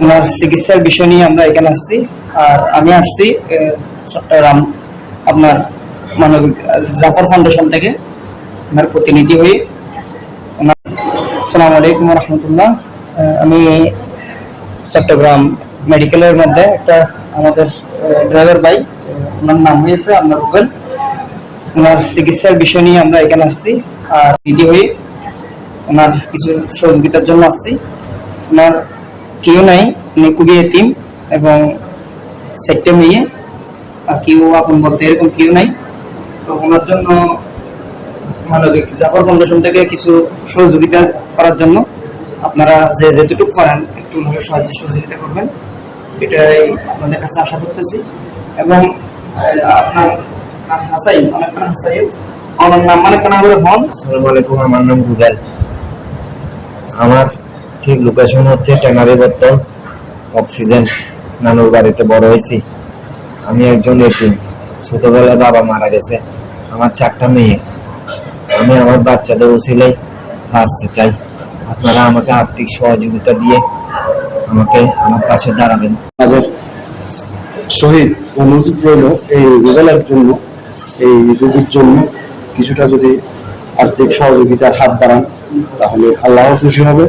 ওনার চিকিৎসার বিষয় নিয়ে আমরা এখানে আসছি। আর আমি আসছি চট্টগ্রাম আপনার মানবিক জাফর ফাউন্ডেশন থেকে ওনার প্রতিনিধি হয়ে। আসসালামু আলাইকুম রহমতুল্লাহ। আমি চট্টগ্রাম মেডিকেলের মধ্যে একটা আমাদের ড্রাইভার ভাই, ওনার নাম হয়েছে আপনার রুবেল। ওনার চিকিৎসার বিষয় নিয়ে আমরা এখানে আসছি আর রেডি হয়ে ওনার কিছু সহযোগিতার জন্য আসছি। ওনার কেউ নাই, উনি খুবই এতিম এবং সেক্টে মেয়ে, আর কেউ আপন বলতে এরকম কেউ নাই। তো ওনার জন্য মানবিক জাফর ফাউন্ডেশন থেকে কিছু সহযোগিতা করার জন্য আপনারা যে যেটুকু করেন একটু ওনাকে সাহায্য সহযোগিতা করবেন, এটাই আপনাদের কাছে আশা করতেছি। এবং আপনার হাসাইন, অনেকক্ষণ হাসাইন, আমার নাম অনেকক্ষণ করে হন। আসসালামু আলাইকুম, আমার নাম রুবেল। আমার ঠিক লোকেশন হচ্ছে ট্যানারি বর্তন, অক্সিজেন। নানুর বাড়িতে বড় হয়েছি। আমি একজন এতিম, ছোটবেলায় বাবা মারা গেছে। আমার 4টা মেয়ে। আমি আমার বাচ্চাদের উসিলাই বাঁচতে চাই। আপনারা আমাকে আর্থিক সহযোগিতা দিয়ে আমাকে আমার পাশে দাঁড়াবেন। আমাদের শহীদ অনুরোধ রইল এই রুবেলের জন্য, এই রোগীর জন্য কিছুটা যদি আর্থিক সহযোগিতার হাত বাড়ান তাহলে আল্লাহ খুশি হবে।